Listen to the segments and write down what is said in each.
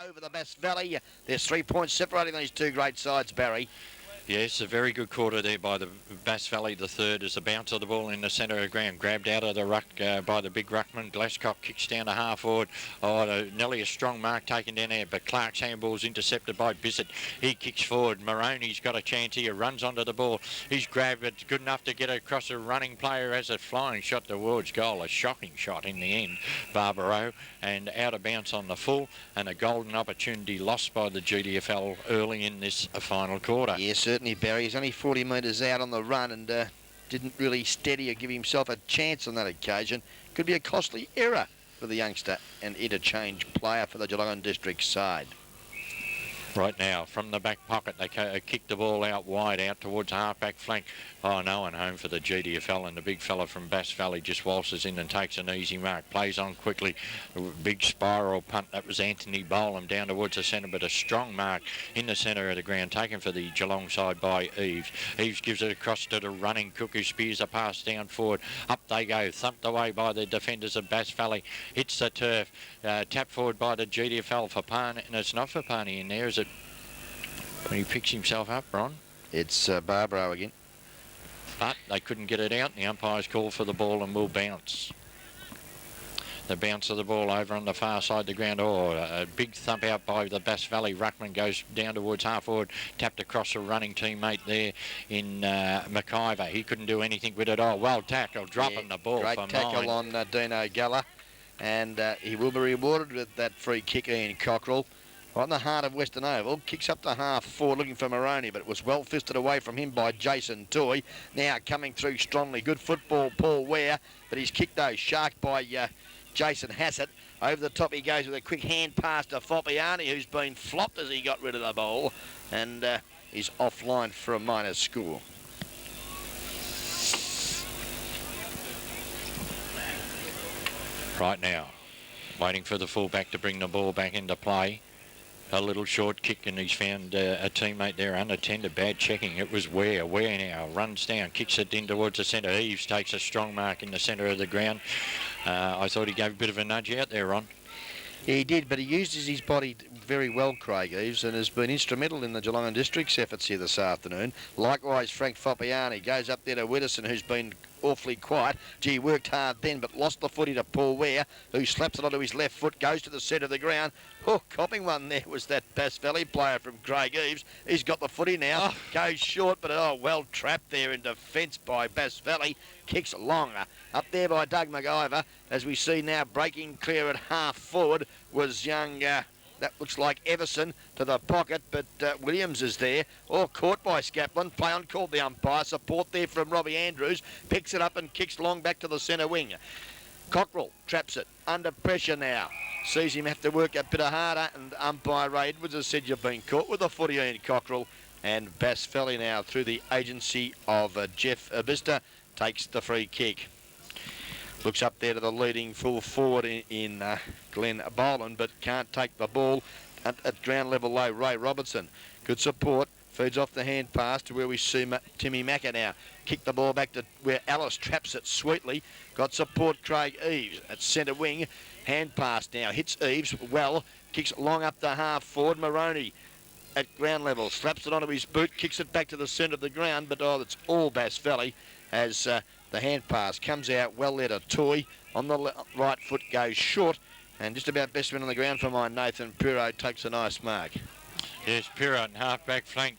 over the Best Valley. There's 3 points separating these two great sides, Barry. Yes, a very good quarter there by the Bass Valley. The third is the bounce of the ball in the centre of the ground. Grabbed out of the ruck by the big ruckman. Glasscock kicks down to half forward. Nearly a strong mark taken down there, but Clark's handball's intercepted by Bissett. He kicks forward. Maroney's got a chance here. Runs onto the ball. He's grabbed it. Good enough to get it across a running player as a flying shot towards goal. A shocking shot in the end, Barbaro. And out of bounce on the full. And a golden opportunity lost by the GDFL early in this final quarter. Yes, certainly, Barry. He's only 40 metres out on the run and didn't really steady or give himself a chance on that occasion. Could be a costly error for the youngster and interchange player for the Geelong District side. Right now, from the back pocket, they kick the ball out wide, out towards half-back flank. Oh, no one home for the GDFL, and the big fella from Bass Valley just waltzes in and takes an easy mark. Plays on quickly. Big spiral punt. That was Anthony Bolam down towards the centre, but a strong mark in the centre of the ground, taken for the Geelong side by Eves. Eves gives it across to the running cook, who spears a pass down forward. Up they go, thumped away by the defenders of Bass Valley. Hits the turf. Tapped forward by the GDFL for Parney, and it's not for Parney in there, is it? When he picks himself up, Ron. It's Barbaro again. But they couldn't get it out. The umpire's called for the ball and will bounce. The bounce of the ball over on the far side of the ground. Oh, a big thump out by the Bass Valley ruckman. Goes down towards half forward. Tapped across a running teammate there in McIver. He couldn't do anything with it. Oh, well tackled. Dropping the ball great for tackle mine. on Dino Galla. And he will be rewarded with that free kick, Ian Cockrell. Right in the heart of Western Oval, kicks up to half forward looking for Maroney, but it was well fisted away from him by Jason Toy. Now coming through strongly, good football, Paul Ware, but he's kicked those sharked by Jason Hassett. Over the top he goes with a quick hand pass to Foppiani, who's been flopped as he got rid of the ball, and is offline for a minor score. Right now, waiting for the fullback to bring the ball back into play. A little short kick, and he's found a teammate there unattended. Bad checking. It was Ware. Ware now runs down, kicks it in towards the centre. Eves takes a strong mark in the centre of the ground. I thought he gave a bit of a nudge out there, Ron. Yeah, he did, but he uses his body very well, Craig Eves, and has been instrumental in the Geelong District's efforts here this afternoon. Likewise, Frank Foppiani goes up there to Widdowson, who's been awfully quiet. Gee, worked hard then, but lost the footy to Paul Ware, who slaps it onto his left foot, goes to the centre of the ground. Oh, copping one there was that Bass Valley player from Craig Eves. He's got the footy now, goes short, but well trapped there in defence by Bass Valley. Kicks longer. Up there by Doug McIver, as we see now breaking clear at half forward was young... that looks like Everson to the pocket, but Williams is there. Oh, caught by Scaplan. Play on called the umpire. Support there from Robbie Andrews. Picks it up and kicks long back to the centre wing. Cockrell traps it. Under pressure now. Sees him have to work a bit harder, and umpire Ray Edwards has said you've been caught with a footy in Cockrell. And Bass Valley now, through the agency of Jeff Abista, takes the free kick. Looks up there to the leading full forward in Glenn Boland, but can't take the ball at ground level low. Ray Robertson, good support, feeds off the hand pass to where we see Timmy Macca now. Kick the ball back to where Alice traps it sweetly. Got support Craig Eves at centre wing. Hand pass now, hits Eves well, kicks long up the half forward. Maroney at ground level, slaps it onto his boot, kicks it back to the centre of the ground, but it's all Bass Valley as... the hand pass comes out well there to Toy. On the right foot goes short. And just about best man on the ground for mine, Nathan Pirot takes a nice mark. Yes, Pirot and half-back flank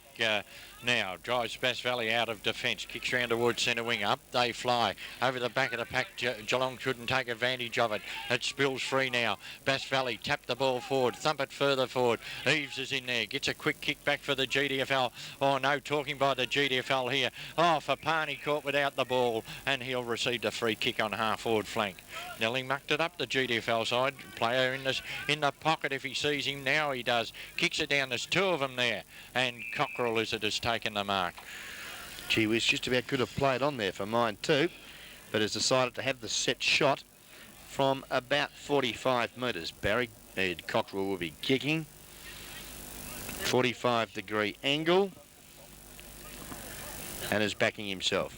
now. Drives Bass Valley out of defence. Kicks round towards centre wing. Up they fly. Over the back of the pack. Geelong couldn't take advantage of it. It spills free now. Bass Valley tap the ball forward. Thump it further forward. Eves is in there. Gets a quick kick back for the GDFL. Oh, no talking by the GDFL here. Oh, for Parney caught without the ball. And he'll receive the free kick on half-forward flank. Nearly mucked it up, the GDFL side. Player in the pocket if he sees him. Now he does. Kicks it down. There's two of them there. And Cockrell has taken the mark. Gee whiz, just about could have played on there for mine too, but has decided to have the set shot from about 45 metres. Barry Cockrell will be kicking. 45-degree angle, and is backing himself.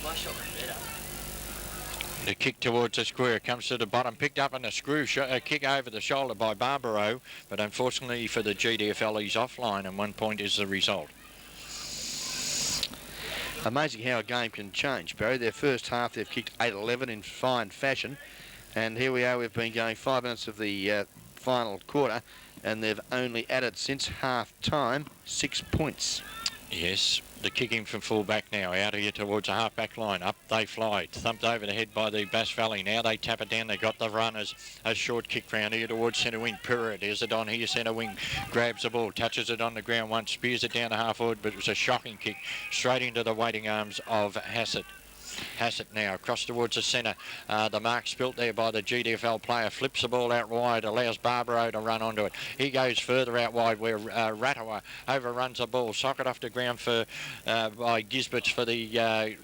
My shot was better. The kick towards the square comes to the bottom, picked up on a screw, a kick over the shoulder by Barbaro, but unfortunately for the GDFL, he's offline, and 1 point is the result. Amazing how a game can change, Barry. Their first half, they've kicked 8-11 in fine fashion, and here we are, we've been going 5 minutes of the final quarter, and they've only added since half-time 6 points. Yes, the kicking from full back now, out here towards the half-back line. Up they fly, thumped over the head by the Bass Valley. Now they tap it down, they got the runners. A short kick round here towards centre wing. Purrit is it on here, centre wing. Grabs the ball, touches it on the ground once, spears it down the half forward, but it was a shocking kick straight into the waiting arms of Hassett. Hassett now across towards the centre. The mark spilt there by the GDFL player. Flips the ball out wide, allows Barbaro to run onto it. He goes further out wide where Rattawa overruns the ball. Socket off the ground for by Gisberts for the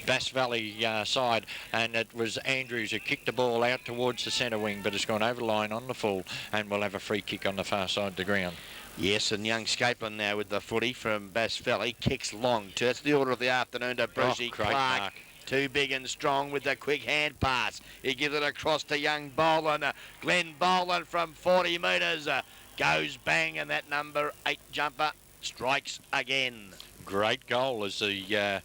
Bass Valley side, and it was Andrews who kicked the ball out towards the centre wing, but it's gone over the line on the full, and we'll have a free kick on the far side of the ground. Yes, and young Scapeland now with the footy from Bass Valley. Kicks long. It's the order of the afternoon to Brucey Clark. Mark. Too big and strong with the quick hand pass. He gives it across to young Boland. Glenn Boland from 40 metres goes bang, and that number 8 jumper strikes again. Great goal as the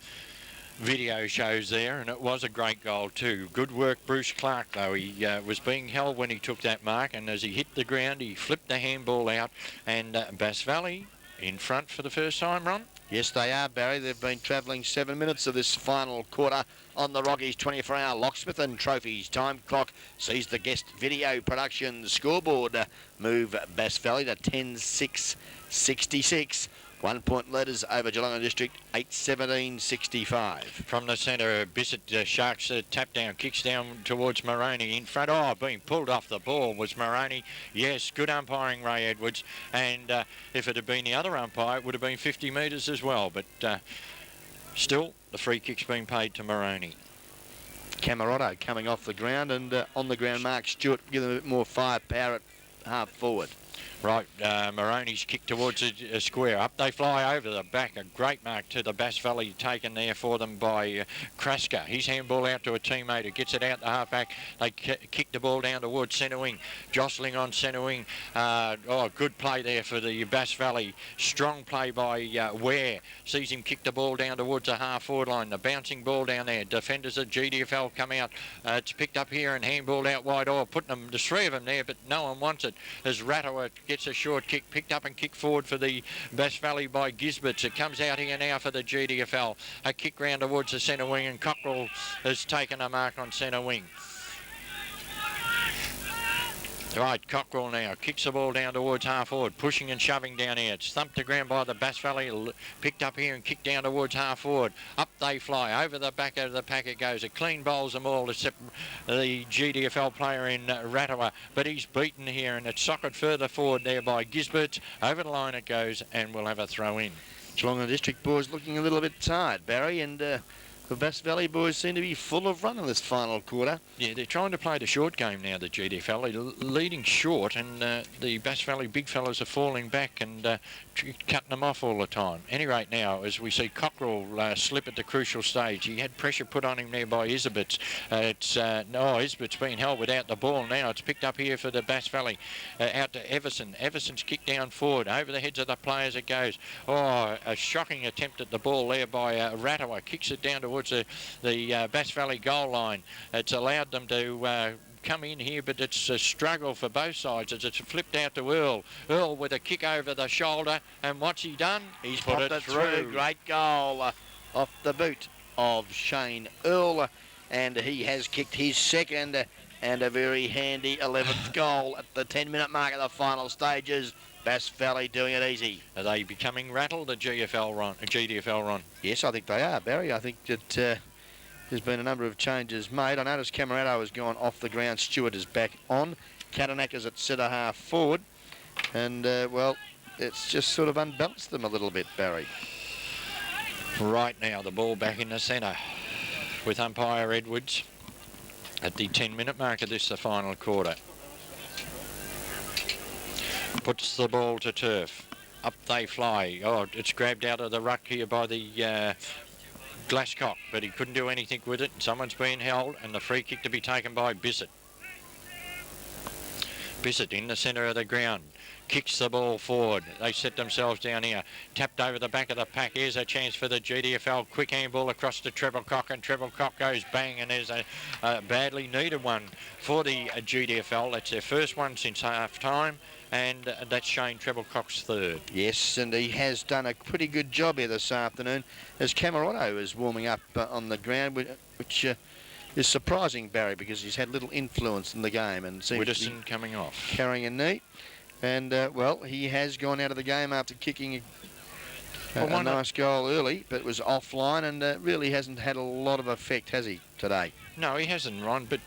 video shows there, and it was a great goal too. Good work Bruce Clark though. He was being held when he took that mark, and as he hit the ground he flipped the handball out, and Bass Valley in front for the first time, Ron. Yes, they are, Barry. They've been travelling 7 minutes of this final quarter on the Rockies 24-hour locksmith and trophies. Time clock sees the guest video production scoreboard move Bass Valley to 10-6-66. 1 point leaders over Geelong District, 8-17-65. From the centre, Bissett Sharks tap down, kicks down towards Moroney in front. Oh, being pulled off the ball was Moroney. Yes, good umpiring, Ray Edwards. And if it had been the other umpire, it would have been 50 metres as well. But still, the free kick's been paid to Moroney. Camarotto coming off the ground, and on the ground, Mark Stewart giving a bit more firepower at half forward. Right, Moroney's kick towards a square. Up they fly over the back. A great mark to the Bass Valley taken there for them by Kraska. His handball out to a teammate who gets it out the half-back. They kick the ball down towards centre wing. Jostling on centre wing. Good play there for the Bass Valley. Strong play by Ware. Sees him kick the ball down towards the half-forward line. The bouncing ball down there. Defenders at GDFL come out. It's picked up here and handballed out wide. Putting them, there's 3 of them there, but no one wants it. As Rattawa gets a short kick, picked up and kicked forward for the Bass Valley by Gisberts. It comes out here now for the GDFL. A kick round towards the centre wing, and Cockrell has taken a mark on centre wing. Right, Cockrell now kicks the ball down towards half forward, pushing and shoving down here. It's thumped the ground by the Bass Valley, picked up here and kicked down towards half forward. Up they fly, over the back of the pack it goes. It clean bowls them all except the GDFL player in Rattawa, but he's beaten here, and it's socket further forward there by Gisberts. Over the line it goes, and we'll have a throw in. Geelong District boys looking a little bit tired, Barry, and the Bass Valley boys seem to be full of run in this final quarter. Yeah, they're trying to play the short game now, the GDFL. They're leading short, and the Bass Valley big fellas are falling back and cutting them off all the time. Any rate now, as we see Cockrell slip at the crucial stage. He had pressure put on him there by Isabets. Isabets being held without the ball now. It's picked up here for the Bass Valley. Out to Everson. Everson's kicked down forward. Over the heads of the players it goes. A shocking attempt at the ball there by Rattawa. Kicks it down towards the Bass Valley goal line. It's allowed them to come in here, but it's a struggle for both sides as it's flipped out to Earl. Earl with a kick over the shoulder, and what's he done? He's put it through. Great goal off the boot of Shane Earl, and he has kicked his second and a very handy 11th goal at the 10-minute mark of the final stages. Bass Valley doing it easy. Are they becoming rattled, the GDFL, Ron? Yes, I think they are, Barry. I think that there's been a number of changes made. I noticed Camarado has gone off the ground. Stewart is back on. Katanaka's at centre half forward. And, it's just sort of unbalanced them a little bit, Barry. Right now, the ball back in the centre with umpire Edwards at the 10-minute mark of this, the final quarter. Puts the ball to turf. Up they fly. It's grabbed out of the ruck here by the Glasscock, but he couldn't do anything with it. Someone's been held, and the free kick to be taken by Bissett. Bissett in the centre of the ground. Kicks the ball forward. They set themselves down here. Tapped over the back of the pack. Here's a chance for the GDFL. Quick handball across to Treble-Cock, and Treble-Cock goes bang, and there's a badly needed one for the GDFL. That's their first one since half-time, and that's Shane Treble-Cock's third. Yes, and he has done a pretty good job here this afternoon as Camerotto is warming up on the ground, which is surprising, Barry, because he's had little influence in the game and seems to be coming off, carrying a knee. And, well, he has gone out of the game after kicking a nice goal early, but was offline and really hasn't had a lot of effect, has he, today? No, he hasn't, Ron, but,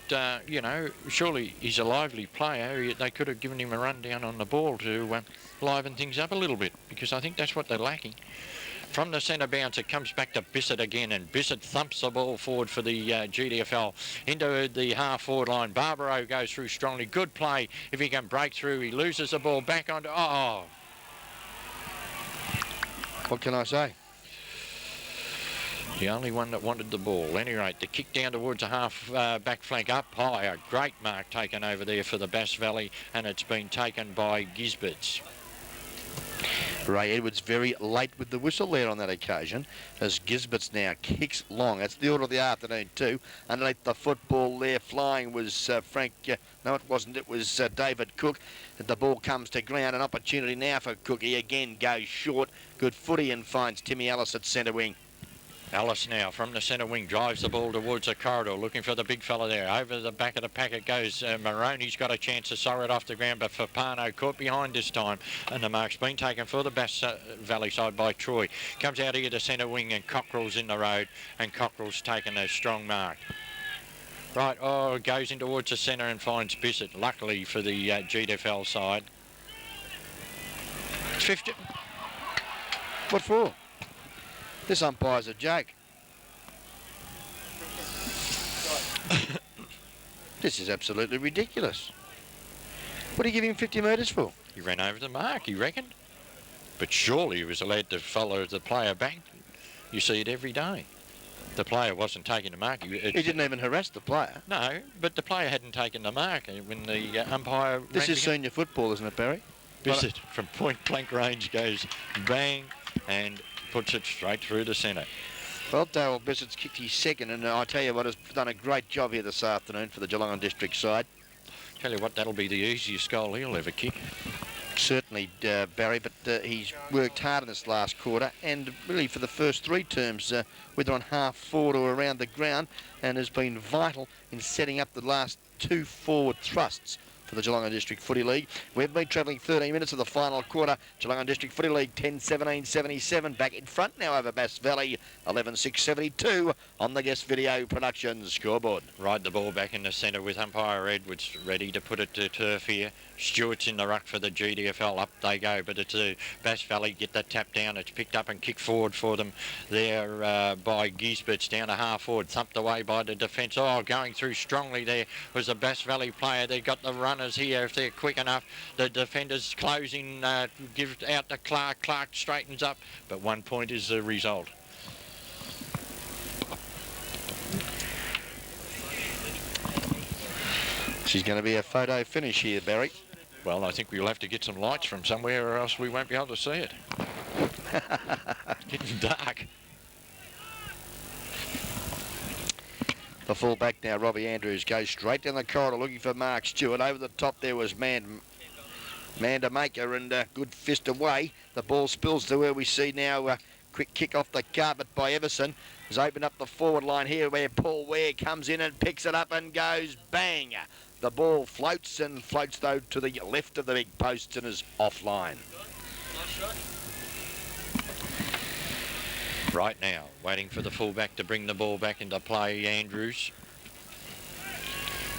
you know, surely he's a lively player. They could have given him a run down on the ball to liven things up a little bit, because I think that's what they're lacking. From the centre bounce, it comes back to Bissett again, and Bissett thumps the ball forward for the GDFL into the half-forward line. Barbaro goes through strongly. Good play. If he can break through, he loses the ball back onto... Oh! What can I say? The only one that wanted the ball. At any rate, the kick down towards a half back flank up high. A great mark taken over there for the Bass Valley, and it's been taken by Gisberts. Ray Edwards very late with the whistle there on that occasion, as Gisberts now kicks long. That's the order of the afternoon too. Underneath the football there flying was Frank, no it wasn't, it was David Cook. The ball comes to ground, an opportunity now for Cook. He again goes short. Good footy and finds Timmy Ellis at centre wing. Ellis now from the centre wing drives the ball towards the corridor, looking for the big fella there. Over the back of the pack it goes. Maroney's got a chance to soar it off the ground, but Fapano caught behind this time, and the mark's been taken for the Bass Valley side by Troy. Comes out here to centre wing, and Cockrell's in the road, and Cockrell's taken a strong mark. Right, goes in towards the centre and finds Bissett, luckily for the GDFL side. 50. What for? This umpire's a joke. This is absolutely ridiculous. What do you give him 50 metres for? He ran over the mark, he reckoned. But surely he was allowed to follow the player back. You see it every day. The player wasn't taking the mark. He didn't even harass the player. No, but the player hadn't taken the mark when the umpire... This is senior football, isn't it, Barry? Bissett from point blank range goes bang and puts it straight through the centre. Well, Darryl Bissett's kicked his second, and I tell you what, has done a great job here this afternoon for the Geelong District side. Tell you what, that'll be the easiest goal he'll ever kick. Certainly, Barry, but he's worked hard in this last quarter, and really for the first three terms, whether on half forward or around the ground, and has been vital in setting up the last two forward thrusts for the Geelong District Footy League. We've been travelling 13 minutes of the final quarter. Geelong District Footy League 10-17-77. Back in front now over Bass Valley 11-6-72 on the Guest Video Productions scoreboard. Ride the ball back in the centre with umpire Edwards ready to put it to turf here. Stewart's in the ruck for the GDFL. Up they go, but it's Bass Valley get that tap down. It's picked up and kicked forward for them there by Gisberts down to half forward. Thumped away by the defence. Oh, going through strongly there was a Bass Valley player. They got the runners here if they're quick enough. The defenders closing, give out to Clark. Clark straightens up, but 1 point is the result. She's going to be a photo finish here, Barry. Well, I think we'll have to get some lights from somewhere or else we won't be able to see it. It's getting dark. The full-back now, Robbie Andrews, goes straight down the corridor looking for Mark Stewart. Over the top there was Mandamaker, and good fist away. The ball spills to where we see now quick kick off the carpet by Everson. Has opened up the forward line here where Paul Ware comes in and picks it up and goes bang. The ball floats though to the left of the big post and is offline. Right now, waiting for the fullback to bring the ball back into play, Andrews.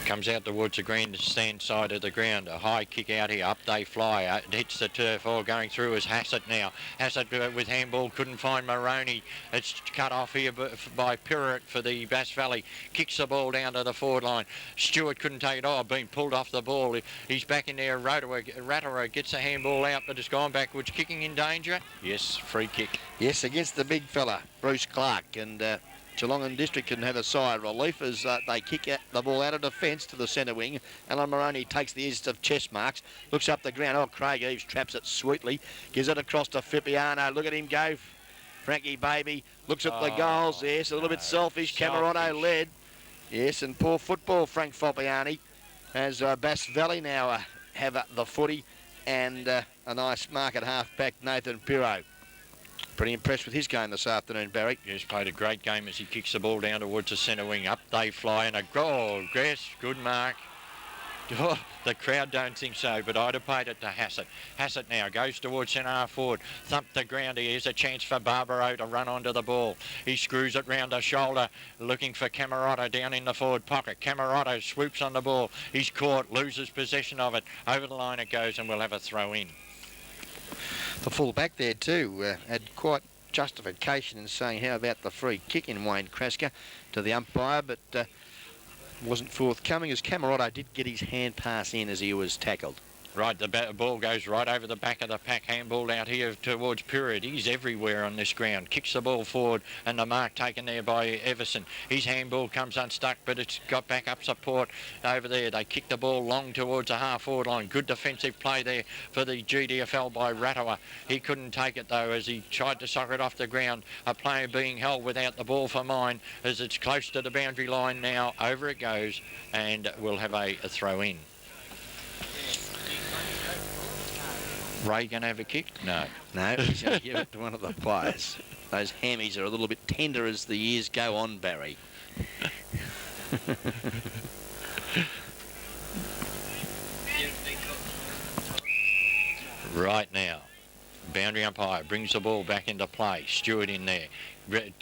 Comes out towards the grandstand side of the ground. A high kick out here. Up they fly. It hits the turf. All going through is Hassett now. Hassett with handball couldn't find Maroney. It's cut off here by Pirrett for the Bass Valley. Kicks the ball down to the forward line. Stewart couldn't take it. Oh, been pulled off the ball. He's back in there. Ratterer gets the handball out, but it's gone backwards. Kicking in danger. Yes, free kick. Yes, against the big fella, Bruce Clark, and Geelong and District can have a sigh of relief as they kick the ball out of defence to the centre wing. Alan Maroney takes the east of chest marks, looks up the ground. Oh, Craig Eves traps it sweetly, gives it across to Fippiano. Look at him go. Frankie Baby looks at the goals. Yes, a little bit selfish. Camerotto led. Yes, and poor football, Frank Foppiani, as Bass Valley now have the footy, and a nice mark at half-back, Nathan Pirro. Pretty impressed with his game this afternoon, Barry. He's played a great game as he kicks the ball down towards the centre wing. Up they fly, and a goal. Yes, good mark. Oh, the crowd don't think so, but I'd have paid it to Hassett. Hassett now goes towards centre half forward. Thump the ground. Here's a chance for Barbaro to run onto the ball. He screws it round the shoulder, looking for Camerotto down in the forward pocket. Camerotto swoops on the ball. He's caught, loses possession of it. Over the line it goes, and we'll have a throw in. The full back there too had quite justification in saying how about the free kick in Wayne Krasker to the umpire, but wasn't forthcoming as Camerotto did get his hand pass in as he was tackled. Right, the ball goes right over the back of the pack. Handball out here towards Pirrett. He's everywhere on this ground. Kicks the ball forward, and the mark taken there by Everson. His handball comes unstuck, but it's got back up support over there. They kick the ball long towards the half-forward line. Good defensive play there for the GDFL by Rattowa. He couldn't take it, though, as he tried to soccer it off the ground. A player being held without the ball for mine as it's close to the boundary line now. Over it goes, and we'll have a throw-in. Ray going to have a kick? No. No, he's going to give it to one of the players. Those hammies are a little bit tender as the years go on, Barry. Right now, boundary umpire brings the ball back into play. Stewart in there.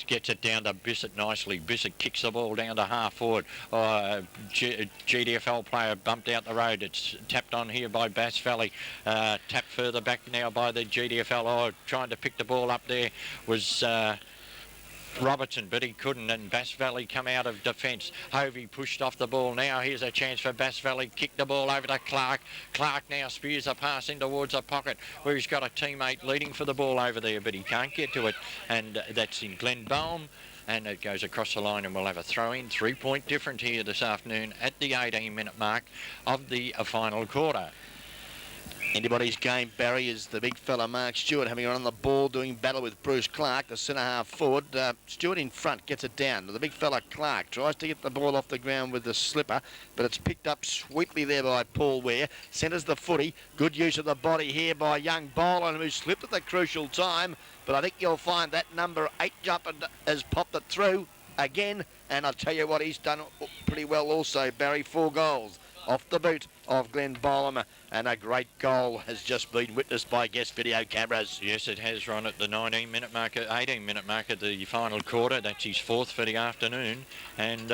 Gets it down to Bissett nicely. Bissett kicks the ball down to half forward. GDFL player bumped out the road. It's tapped on here by Bass Valley. Tapped further back now by the GDFL. Trying to pick the ball up there was Robertson, but he couldn't, and Bass Valley come out of defence. Hovey pushed off the ball. Now here's a chance for Bass Valley. Kick the ball over to Clark. Clark now spears a pass in towards a pocket where he's got a teammate leading for the ball over there, but he can't get to it, and that's in Glenn Baum. And it goes across the line, and we'll have a throw-in. 3-point difference here this afternoon at the 18-minute mark of the final quarter. Anybody's game, Barry, is the big fella Mark Stewart having on the ball, doing battle with Bruce Clark, the centre half forward. Stewart in front gets it down. The big fella Clark tries to get the ball off the ground with the slipper, but it's picked up sweetly there by Paul Ware. Centres the footy. Good use of the body here by young Boland, who slipped at the crucial time. But I think you'll find that number 8 jump has popped it through again. And I'll tell you what, he's done pretty well also, Barry. 4 goals off the boot of Glenn Bolam, and a great goal has just been witnessed by guest video cameras. Yes, it has, Ron, at the 18-minute mark of the final quarter. That's his 4th for the afternoon, and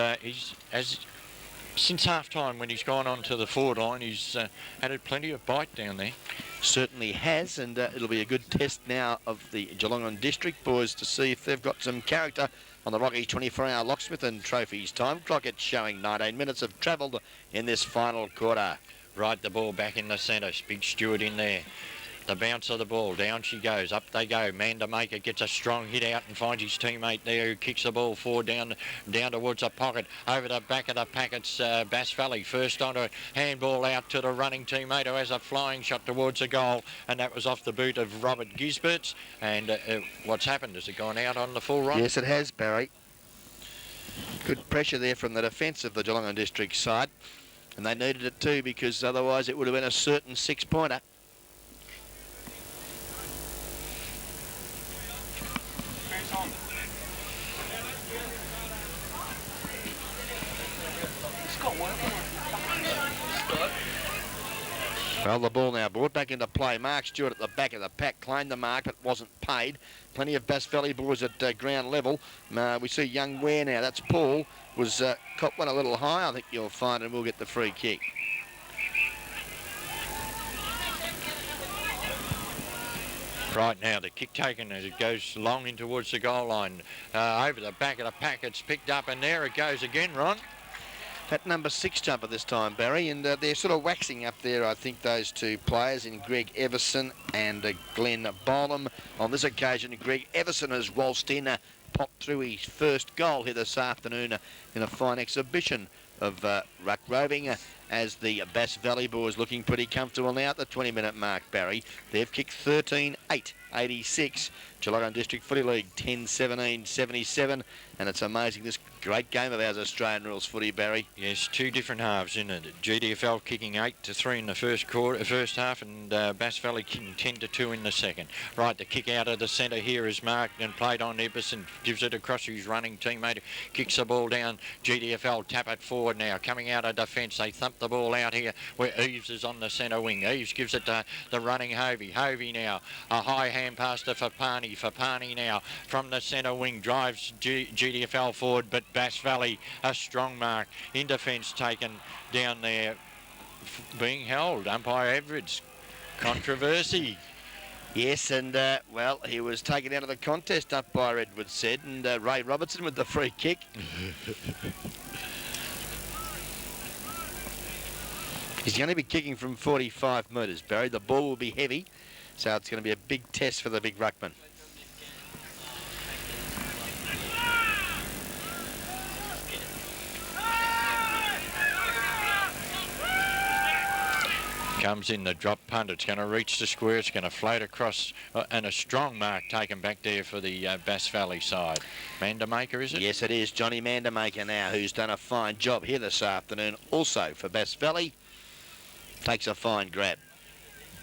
since half-time when he's gone on to the forward line, he's had plenty of bite down there. Certainly has, and it'll be a good test now of the Geelong and District boys to see if they've got some character on the Rockies 24-hour locksmith and trophies time clock. It's showing 19 minutes have travelled in this final quarter. Right, the ball back in the centre. Big Stewart in there. The bounce of the ball, down she goes, up they go. Mandamaker gets a strong hit out and finds his teammate there who kicks the ball forward down towards the pocket. Over the back of the pack, it's Bass Valley. First onto it, handball out to the running teammate who has a flying shot towards the goal, and that was off the boot of Robert Gisberts. And what's happened? Has it gone out on the full run? Yes, it has, Barry. Good pressure there from the defence of the Geelong and District side, and they needed it too, because otherwise it would have been a certain 6-pointer. Well, the ball now brought back into play. Mark Stewart at the back of the pack claimed the mark, but wasn't paid. Plenty of Bass Valley boys at ground level. We see young Ware now. That's Paul. was caught one a little high, I think you'll find, and we'll get the free kick. Right now, the kick taken as it goes long in towards the goal line. Over the back of the pack, it's picked up, and there it goes again, Ron. That number 6 jumper this time, Barry, and they're sort of waxing up there, I think, those two players in Greg Everson and Glenn Bolam. On this occasion, Greg Everson has waltzed in, popped through his first goal here this afternoon in a fine exhibition of ruck roving. As the Bass Valley boys looking pretty comfortable now at the 20-minute mark, Barry. They've kicked 13-8, 86. Geelong District Footy League 10-17, 77. And it's amazing, this great game of ours, Australian rules footy, Barry. Yes, two different halves, isn't it? GDFL kicking 8-3 in the first half, and Bass Valley kicking 10-2 in the second. Right, the kick out of the centre here is marked and played on Everson. Gives it across his running teammate. Kicks the ball down. GDFL tap it forward now. Coming out of defence, they thump the ball out here where Eves is on the centre wing. Eves gives it to the running Hovey. Hovey now, a high hand pass to Fapani. Fapani now from the centre wing drives GDFL forward, but Bass Valley a strong mark in defence taken down there, being held. Umpire Edwards, controversy. Yes, and, well, he was taken out of the contest, umpire Edwards said, and Ray Robertson with the free kick. He's going to be kicking from 45 metres, Barry. The ball will be heavy, so it's going to be a big test for the big ruckman. Comes in the drop punt. It's going to reach the square. It's going to float across, and a strong mark taken back there for the Bass Valley side. Mandamaker, is it? Yes, it is. Johnny Mandamaker now, who's done a fine job here this afternoon. Also for Bass Valley, takes a fine grab.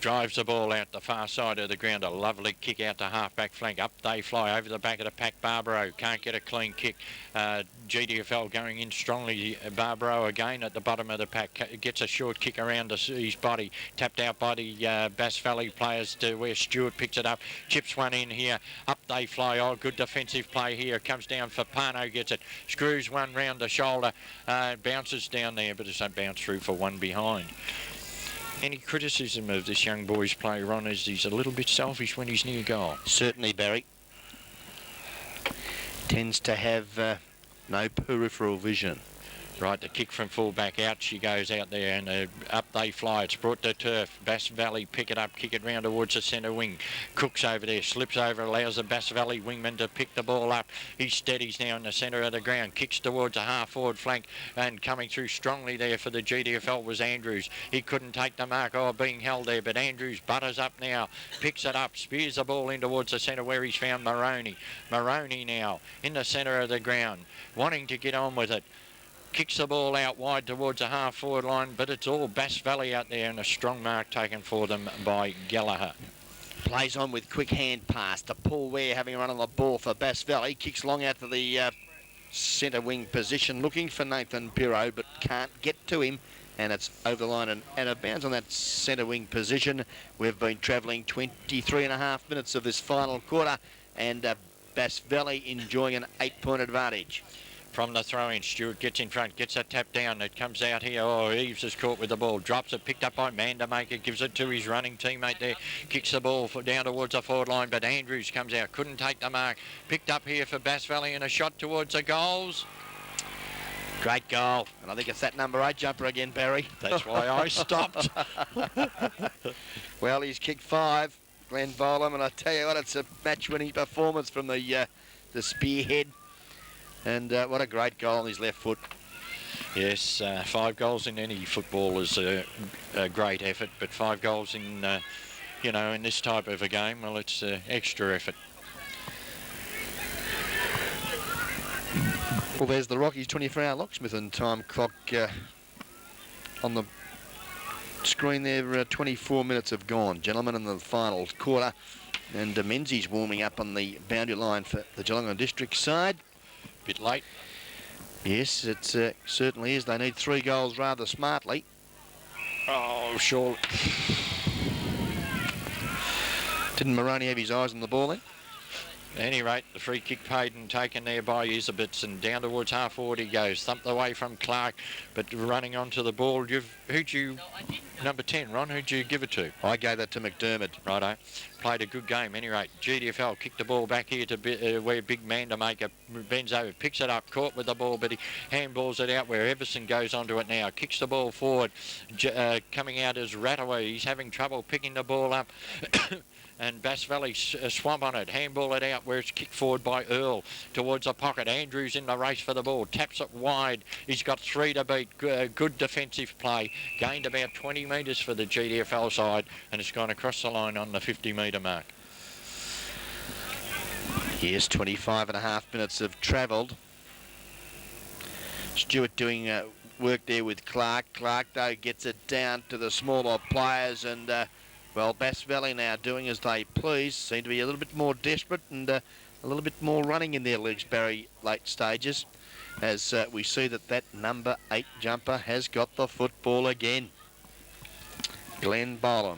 Drives the ball out the far side of the ground. A lovely kick out to half-back flank. Up they fly over the back of the pack. Barbaro can't get a clean kick. GDFL going in strongly. Barbaro again at the bottom of the pack. Gets a short kick around his body. Tapped out by the Bass Valley players to where Stewart picks it up. Chips one in here. Up they fly. Oh, good defensive play here. Comes down for Pano. Gets it. Screws one round the shoulder. Bounces down there, but it's a bounce through for one behind. Any criticism of this young boy's play, Ron, is he's a little bit selfish when he's near goal? Certainly, Barry. Tends to have no peripheral vision. Right, the kick from full back out. She goes out there and up they fly. It's brought to turf. Bass Valley pick it up, kick it round towards the centre wing. Cooks over there, slips over, allows the Bass Valley wingman to pick the ball up. He steadies now in the centre of the ground, kicks towards a half-forward flank, and coming through strongly there for the GDFL was Andrews. He couldn't take the mark, being held there, but Andrews butters up now, picks it up, spears the ball in towards the centre where he's found Maroney. Maroney now in the centre of the ground, wanting to get on with it. Kicks the ball out wide towards the half-forward line, but it's all Bass Valley out there, and a strong mark taken for them by Gallagher. Plays on with quick hand pass to Paul Ware, having a run on the ball for Bass Valley. Kicks long out to the centre wing position, looking for Nathan Pirro, but can't get to him. And it's over the line and out of bounds on that centre wing position. We've been travelling 23.5 minutes of this final quarter, and Bass Valley enjoying an 8-point advantage. From the throw-in, Stewart gets in front, gets a tap down. It comes out here. Oh, Eves is caught with the ball. Drops it, picked up by Mandamaker. Gives it to his running teammate there. Kicks the ball down towards the forward line, but Andrews comes out. Couldn't take the mark. Picked up here for Bass Valley and a shot towards the goals. Great goal. And I think it's that number 8 jumper again, Barry. That's why I stopped. Well, he's kicked 5, Glenn Bolam, and I tell you what, it's a match-winning performance from the spearhead. And what a great goal on his left foot. Yes, 5 goals in any football is a great effort, but 5 goals in, in this type of a game, well, it's extra effort. Well, there's the Rockies 24-hour locksmith and time clock on the screen there. 24 minutes have gone, gentlemen, in the final quarter. And Menzies warming up on the boundary line for the Geelong District side. Bit late. Yes, it certainly is. They need 3 goals rather smartly. Oh, sure. Didn't Maroney have his eyes on the ball then? At any rate, the free kick paid and taken there by Isabits, and down towards half forward he goes, thumped away from Clark, but running onto the ball. Number 10, Ron, who'd you give it to? I gave that to McDermott. Righto. Played a good game. At any rate, GDFL kicked the ball back here to where Big Mandamaker bends over, picks it up, caught with the ball, but he handballs it out where Everson goes onto it now, kicks the ball forward, coming out as Rattaway. He's having trouble picking the ball up. And Bass Valley swamp on it, handball it out where it's kicked forward by Earl towards the pocket. Andrews in the race for the ball, taps it wide. He's got 3 to beat. Good defensive play. Gained about 20 metres for the GDFL side, and it's gone across the line on the 50-metre mark. Yes, 25.5 minutes have travelled. Stewart doing work there with Clark. Clark, though, gets it down to the smaller players, and well, Bass Valley now doing as they please. Seem to be a little bit more desperate and a little bit more running in their legs, Barry, late stages, as we see that number 8 jumper has got the football again. Glenn Bolam.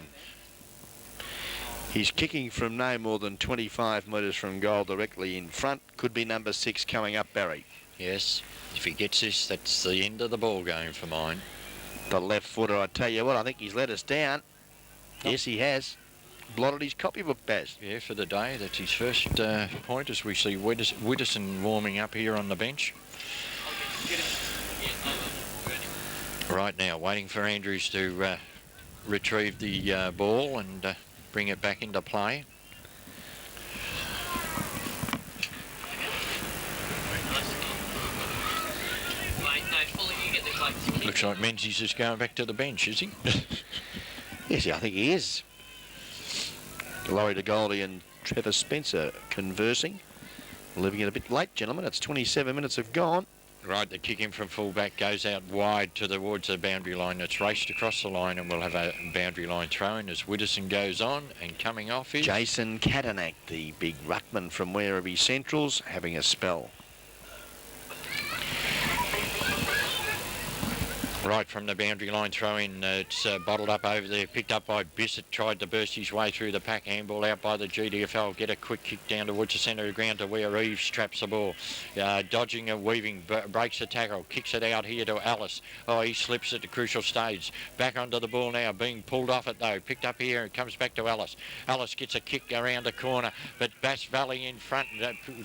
He's kicking from no more than 25 metres from goal directly in front. Could be number 6 coming up, Barry. Yes, if he gets this, that's the end of the ball game for mine. The left footer, I tell you what, I think he's let us down. Yes, he has. Blotted his copybook, Baz. Yeah, for the day. That's his first point as we see Widdowson warming up here on the bench. Right now, waiting for Andrews to retrieve the ball and bring it back into play. Looks like Menzies is going back to the bench, is he? Yes, I think he is. Laurie de Goldie and Trevor Spencer conversing. Leaving it a bit late, gentlemen. It's 27 minutes have gone. Right, the kick in from fullback goes out wide towards the boundary line. It's raced across the line, and we'll have a boundary line throw-in as Widdowson goes on, and coming off is Jason Katanak, the big ruckman from Werribee Centrals, having a spell. Right from the boundary line throw-in, it's bottled up over there, picked up by Bissett, tried to burst his way through the pack, handball out by the GDFL, get a quick kick down towards the centre of the ground to where Eves traps the ball, dodging and weaving, breaks the tackle, kicks it out here to Alice. Oh, he slips at the crucial stage, back onto the ball now, being pulled off it though, picked up here and comes back to Alice. Alice gets a kick around the corner, but Bass Valley in front,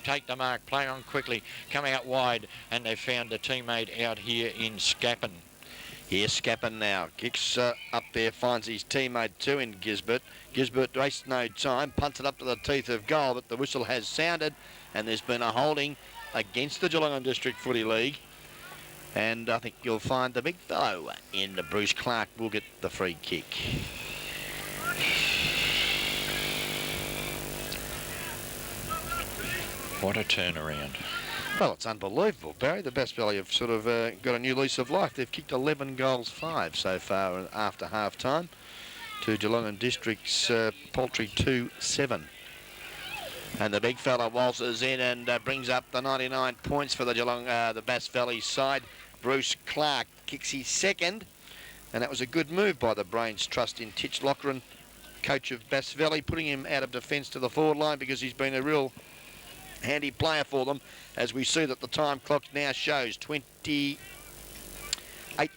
take the mark, play on quickly, come out wide, and they've found a teammate out here in Scappen. Here's Scappen now. Kicks up there, finds his teammate too in Gisbert. Gisbert wastes no time, punts it up to the teeth of goal, but the whistle has sounded, and there's been a holding against the Geelong District Footy League. And I think you'll find the big fellow in Bruce Clark will get the free kick. What a turnaround. Well, it's unbelievable, Barry. The Bass Valley have sort of got a new lease of life. They've kicked 11 goals, 5 so far after half-time to Geelong and District's paltry 2-7. And the big fella waltzes in and brings up the 99 points for the the Bass Valley side. Bruce Clark kicks his second, and that was a good move by the Brains Trust in Titch Loughran, coach of Bass Valley, putting him out of defence to the forward line because he's been a real handy player for them, as we see that the time clock now shows 28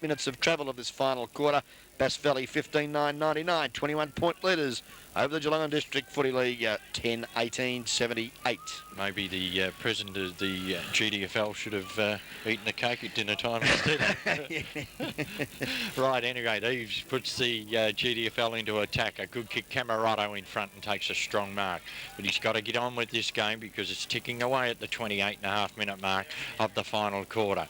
minutes of travel of this final quarter. Bass Valley 15-9-99, 21-point leaders over the Geelong District Footy League 10-18-78. Maybe the president of the GDFL should have eaten the cake at dinner time instead. Right, anyway, Eves puts the GDFL into attack. A good kick, Camarado in front and takes a strong mark. But he's got to get on with this game because it's ticking away at the 28.5-minute mark of the final quarter.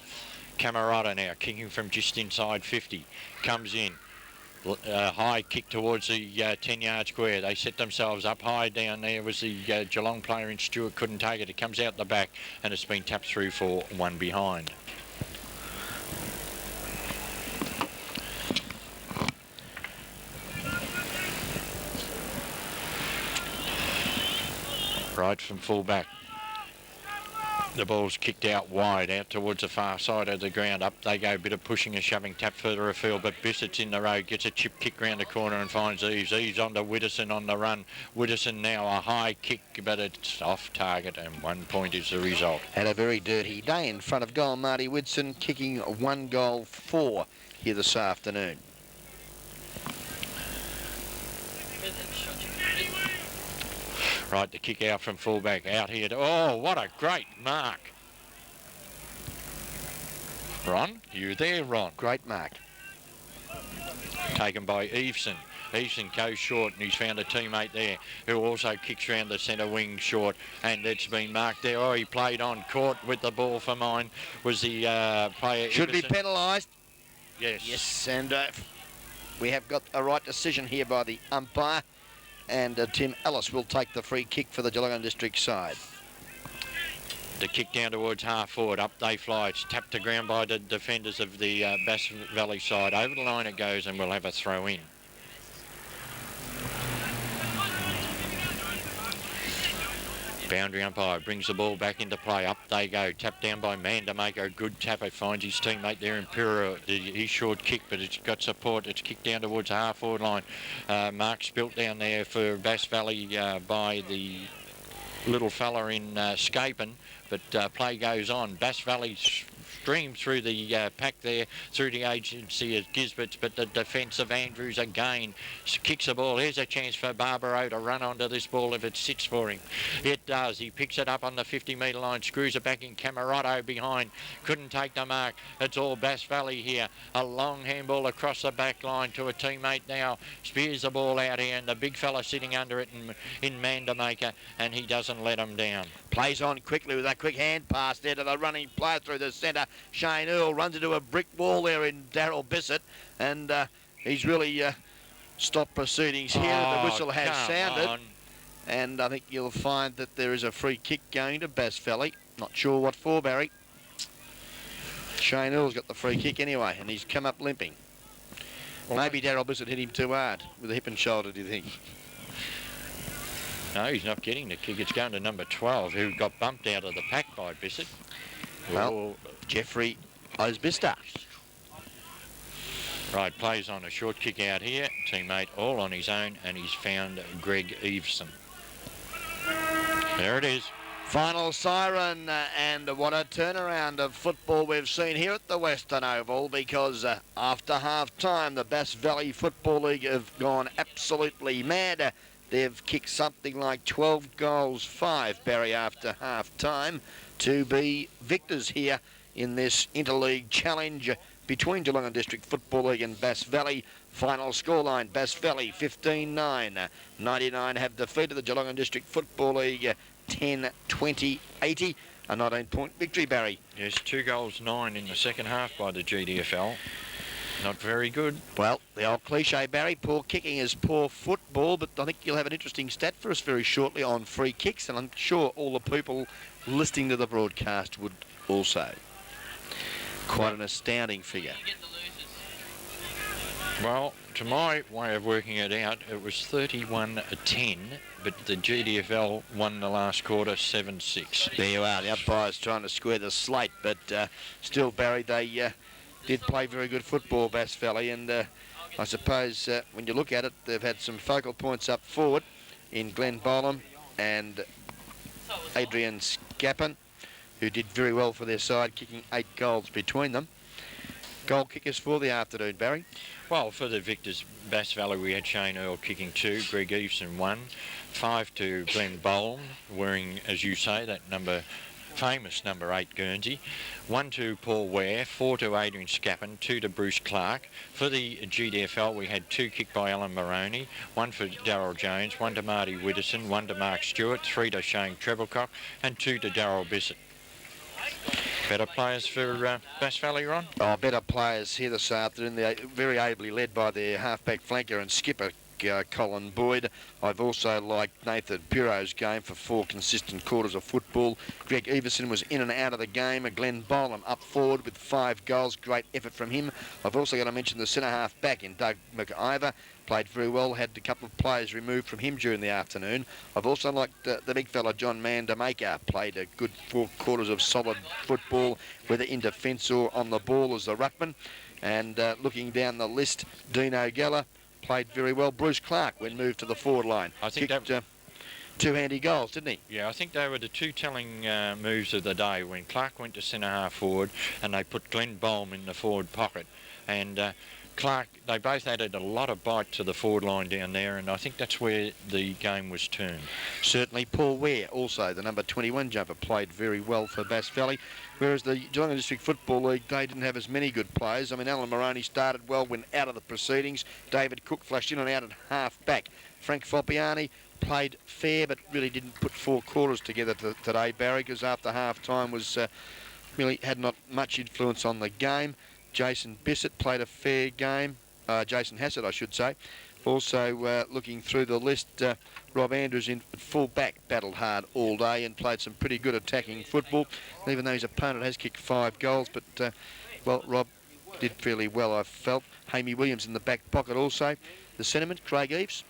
Camarado now kicking from just inside 50, comes in. High kick towards the 10-yard square. They set themselves up high down there. Was the Geelong player in Stewart, couldn't take it. It comes out the back and it's been tapped through for one behind. Right from full back. The ball's kicked out wide, out towards the far side of the ground. Up they go, bit of pushing and shoving, tap further afield, but Bissett's in the road, gets a chip kick round the corner and finds Eves. Eves on to Widdowson on the run. Widdowson now a high kick, but it's off target, and 1 point is the result. Had a very dirty day in front of goal. Marty Whitson kicking 1 goal 4 here this afternoon. Right, the kick out from fullback, out here. Oh, what a great mark. Ron, you there, Ron? Great mark. Taken by Eveson. Eveson goes short, and he's found a teammate there who also kicks round the centre wing short, and it's been marked there. Oh, he played on, caught with the ball for mine, was the player. Should Everson. be penalised. Yes. Yes, and we have got a right decision here by the umpire, and Tim Ellis will take the free kick for the Geelong District side. The kick down towards half forward, up they fly. It's tapped to ground by the defenders of the Bass Valley side. Over the line it goes, and we'll have a throw in. Boundary umpire brings the ball back into play. Up they go. Tapped down by Mann to make a good tapper. Finds his teammate there in Pura. His short kick, but it's got support. It's kicked down towards the half-forward line. Mark spilt down there for Bass Valley by the little fella in Scapin. But play goes on. Bass Valley stream through the pack there, through the agency of Gisbert's, but the defence of Andrews again kicks the ball. Here's a chance for Barbaro to run onto this ball if it sits for him. It does. He picks it up on the 50-metre line, screws it back in. Camerotto behind. Couldn't take the mark. It's all Bass Valley here. A long handball across the back line to a teammate now. Spears the ball out here, and the big fella sitting under it in Mandamaker, and he doesn't let him down. Plays on quickly with a quick hand pass there to the running player through the centre. Shane Earl runs into a brick wall there in Darryl Bissett, and he's really stopped proceedings here. The whistle has sounded, and I think you'll find that there is a free kick going to Bass Valley. Not sure what for, Barry. Shane Earl's got the free kick anyway, and he's come up limping. Maybe Darryl Bissett hit him too hard with a hip and shoulder, do you think? No, he's not getting the kick. It's going to number 12, who got bumped out of the pack by Bissett. Well, Jeffrey Osbister. Right, plays on a short kick out here. Teammate all on his own, and he's found Greg Eveson. There it is. Final siren, and what a turnaround of football we've seen here at the Western Oval, because after half-time, the Bass Valley Football League have gone absolutely mad. They've kicked something like 12 goals, 5, Barry, after half-time, to be victors here in this interleague challenge between Geelong District Football League and Bass Valley. Final scoreline, Bass Valley 15-9. 99 have defeated the Geelong District Football League 10-20-80. A 19-point victory, Barry. Yes, 2 goals, 9 in the second half by the GDFL. Not very good. Well, the old cliche, Barry, poor kicking is poor football, but I think you'll have an interesting stat for us very shortly on free kicks, and I'm sure all the people listening to the broadcast would also. Quite an astounding figure. Well, to my way of working it out, it was 31-10, but the GDFL won the last quarter 7-6. There you are. The umpire's trying to square the slate, but still, Barry, they did play very good football, Bass Valley, and I suppose when you look at it, they've had some focal points up forward in Glenn Bolam and Adrian Scapin, who did very well for their side, kicking 8 goals between them. Goal kickers for the afternoon, Barry? Well, for the victors, Bass Valley, we had Shane Earl kicking 2, Greg Eveson 1, 5 to Glenn Bolam, wearing, as you say, that famous number 8 Guernsey, 1 to Paul Ware, 4 to Adrian Scapin, 2 to Bruce Clark. For the GDFL, we had 2 kicked by Alan Moroney, 1 for Darryl Jones, 1 to Marty Widdowson, 1 to Mark Stewart, 3 to Shane Treblecock, and 2 to Darryl Bissett. Better players for Bass Valley, Ron? Oh, better players here this afternoon. They're very ably led by their halfback flanker and skipper, Colin Boyd. I've also liked Nathan Piro's game for 4 consistent quarters of football. Greg Everson was in and out of the game. Glenn Bolam up forward with 5 goals. Great effort from him. I've also got to mention the centre-half back in Doug McIver. Played very well, had a couple of players removed from him during the afternoon. I've also liked the big fella John Mandamaker. Played a good 4 quarters of solid football, whether in defence or on the ball as the ruckman. And looking down the list, Dino Geller played very well. Bruce Clark, when moved to the forward line, I think kicked 2 handy goals, didn't he? Yeah, I think they were the 2 telling moves of the day when Clark went to centre-half forward and they put Glenn Bolam in the forward pocket. And Clark, they both added a lot of bite to the forward line down there, and I think that's where the game was turned. Certainly. Paul Ware, also the number 21 jumper, played very well for Bass Valley, whereas the Geelong District Football League, they didn't have as many good players. I mean, Alan Moroney started well, went out of the proceedings. David Cook flashed in and out at half-back. Frank Foppiani played fair, but really didn't put 4 quarters together today, Barry, because after half-time was really had not much influence on the game. Jason Bissett played a fair game. Jason Hassett, I should say. Also, looking through the list, Rob Andrews in full back battled hard all day and played some pretty good attacking football, even though his opponent has kicked 5 goals. But, well, Rob did fairly well, I felt. Hamey Williams in the back pocket also. The sentiment, Craig Eves,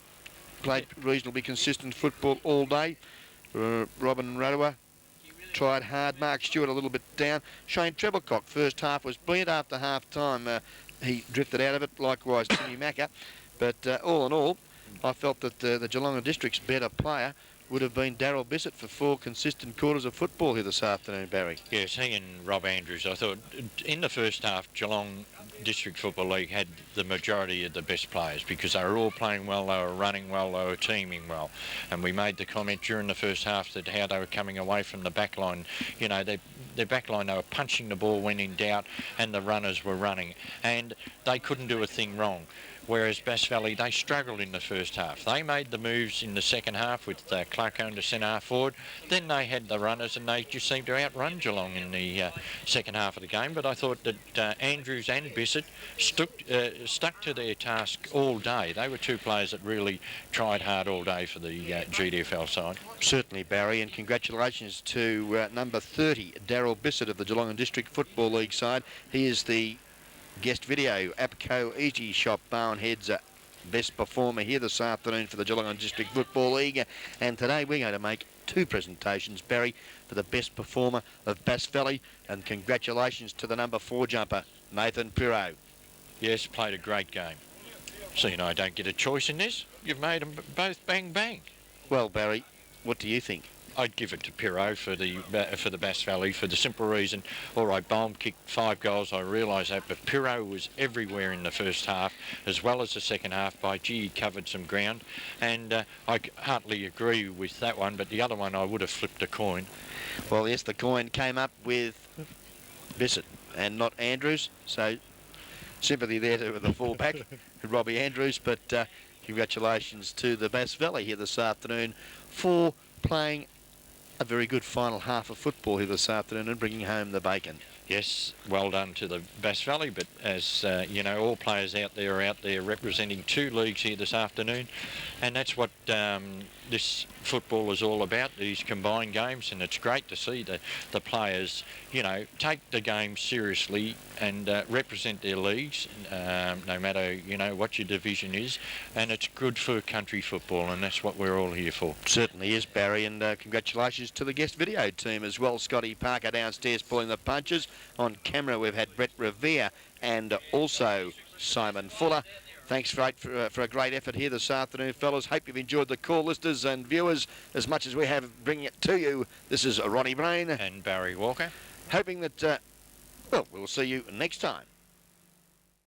played reasonably consistent football all day. Robin Radua tried hard. Mark Stewart a little bit down. Shane Treblecock, first half was brilliant. After half time, he drifted out of it. Likewise, Timmy Macca. But all in all, I felt that the Geelong District's better player would have been Daryl Bissett for 4 consistent quarters of football here this afternoon, Barry. Yes, he and Rob Andrews. I thought in the first half, Geelong District Football League had the majority of the best players because they were all playing well, they were running well, they were teaming well. And we made the comment during the first half that how they were coming away from the back line. You know, their back line, they were punching the ball when in doubt and the runners were running. And they couldn't do a thing wrong. Whereas Bass Valley, they struggled in the first half. They made the moves in the second half with Clark going to centre-half forward. Then they had the runners and they just seemed to outrun Geelong in the second half of the game. But I thought that Andrews and Bissett stuck to their task all day. They were 2 players that really tried hard all day for the GDFL side. Certainly, Barry, and congratulations to number 30, Daryl Bissett of the Geelong District Football League side. He is the guest video APCO Easy Shop Barnhead's best performer here this afternoon for the Geelong District Football League. And today we're going to make 2 presentations, Barry, for the best performer of Bass Valley. And congratulations to the number 4 jumper, Nathan Piro. Yes, played a great game. So, you know, I don't get a choice in this. You've made them both bang bang. Well, Barry, what do you think? I'd give it to Piro for the Bass Valley for the simple reason, all right, Bolam kicked 5 goals, I realise that, but Piro was everywhere in the first half as well as the second half. By gee, he covered some ground, and I heartily agree with that one, but the other one I would have flipped a coin. Well, yes, the coin came up with Bissett and not Andrews, so sympathy there to the fullback, Robbie Andrews, but congratulations to the Bass Valley here this afternoon for playing a very good final half of football here this afternoon and bringing home the bacon. Yes, well done to the Bass Valley, but as you know, all players out there are out there representing 2 leagues here this afternoon, and that's what this football is all about, these combined games, and it's great to see the players, you know, take the game seriously and represent their leagues, no matter, you know, what your division is, and it's good for country football, and that's what we're all here for. Certainly is, Barry, and congratulations to the guest video team as well. Scotty Parker downstairs pulling the punches. On camera we've had Brett Revere and also Simon Fuller. Thanks for a great effort here this afternoon, fellas. Hope you've enjoyed the call, listeners and viewers, as much as we have bringing it to you. This is Ronnie Brain. And Barry Walker. Hoping that, well, we'll see you next time.